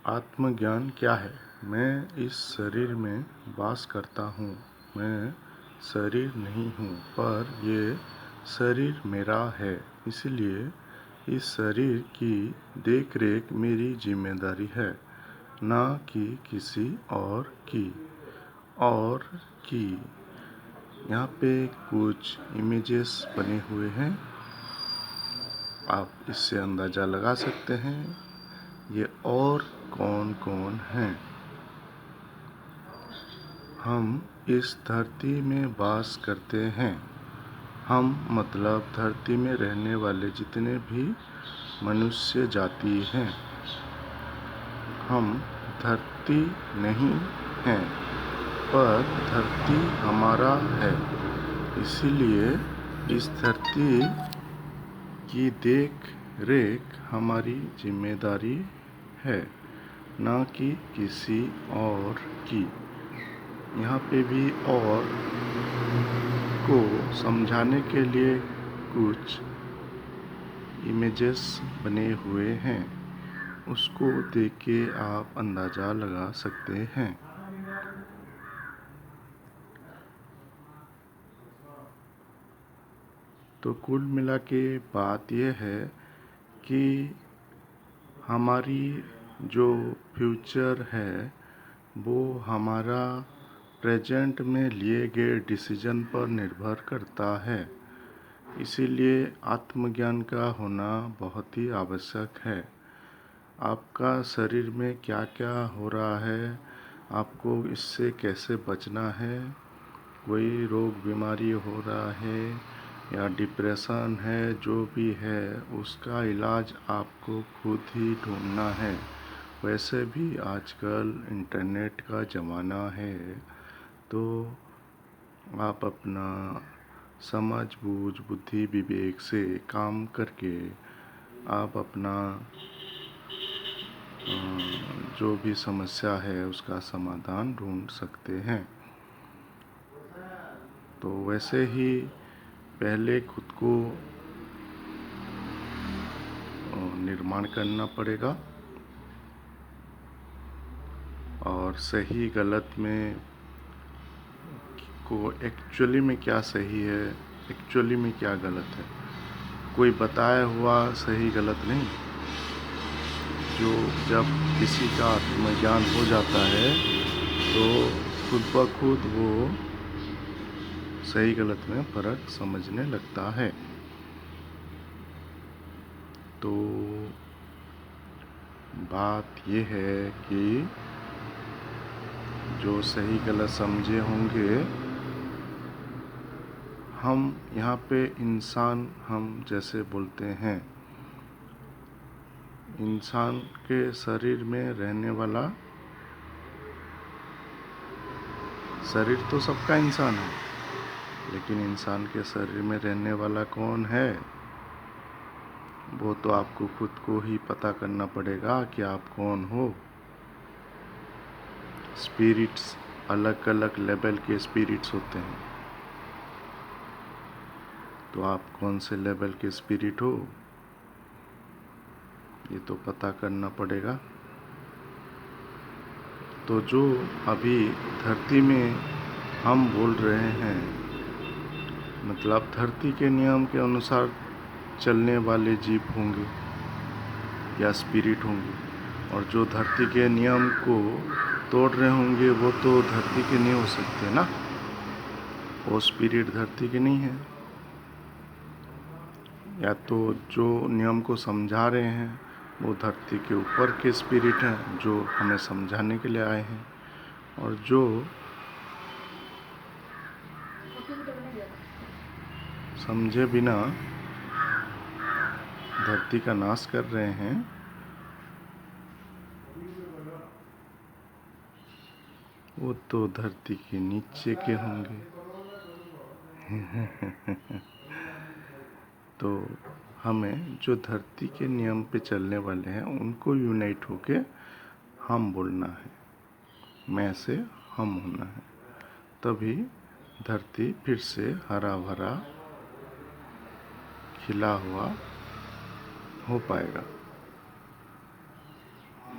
आत्मज्ञान क्या है? मैं इस शरीर में वास करता हूँ। मैं शरीर नहीं हूँ, पर ये शरीर मेरा है। इसलिए इस शरीर की देख-रेख मेरी जिम्मेदारी है, ना कि किसी और की। यहाँ पे कुछ इमेजेस बने हुए हैं, आप इससे अंदाज़ा लगा सकते हैं ये और कौन कौन हैं। हम इस धरती में वास करते हैं। हम मतलब धरती में रहने वाले जितने भी मनुष्य जाति हैं। हम धरती नहीं हैं, पर धरती हमारा है। इसीलिए इस धरती की देख रेख हमारी जिम्मेदारी है, ना कि किसी और की। यहाँ पे भी और को समझाने के लिए कुछ इमेजेस बने हुए हैं, उसको देख के आप अंदाज़ा लगा सकते हैं। तो कुल मिला के बात यह है कि हमारी जो फ्यूचर है वो हमारा प्रेजेंट में लिए गए डिसीजन पर निर्भर करता है। इसीलिए आत्मज्ञान का होना बहुत ही आवश्यक है। आपका शरीर में क्या क्या हो रहा है, आपको इससे कैसे बचना है, कोई रोग बीमारी हो रहा है या डिप्रेशन है, जो भी है उसका इलाज आपको खुद ही ढूंढना है। वैसे भी आजकल इंटरनेट का ज़माना है, तो आप अपना समझ बूझ बुद्धि विवेक से काम करके आप अपना जो भी समस्या है उसका समाधान ढूंढ सकते हैं। तो वैसे ही पहले खुद को निर्माण करना पड़ेगा और सही गलत में को एक्चुअली में क्या सही है, एक्चुअली में क्या गलत है, कोई बताया हुआ सही गलत नहीं। जो जब किसी का आत्मज्ञान हो जाता है तो खुद ब खुद वो सही गलत में फ़र्क समझने लगता है। तो बात ये है कि जो सही गलत समझे होंगे, हम यहाँ पे इंसान हम जैसे बोलते हैं, इंसान के शरीर में रहने वाला, शरीर तो सबका इंसान है, लेकिन इंसान के शरीर में रहने वाला कौन है, वो तो आपको खुद को ही पता करना पड़ेगा कि आप कौन हो। स्पिरिट्स अलग अलग लेवल के स्पिरिट्स होते हैं, तो आप कौन से लेवल के स्पिरिट हो ये तो पता करना पड़ेगा। तो जो अभी धरती में हम बोल रहे हैं, मतलब धरती के नियम के अनुसार चलने वाले जीव होंगे या स्पिरिट होंगे, और जो धरती के नियम को तोड़ रहे होंगे वो तो धरती के नहीं हो सकते ना, वो स्पिरिट धरती के नहीं है। या तो जो नियम को समझा रहे हैं वो धरती के ऊपर के स्पिरिट हैं जो हमें समझाने के लिए आए हैं, और जो समझे बिना धरती का नाश कर रहे हैं, वो तो धरती के नीचे के होंगे। तो हमें जो धरती के नियम पे चलने वाले हैं उनको यूनाइट होके हम बोलना है, मैं से हम होना है, तभी धरती फिर से हरा भरा खिला हुआ हो पाएगा।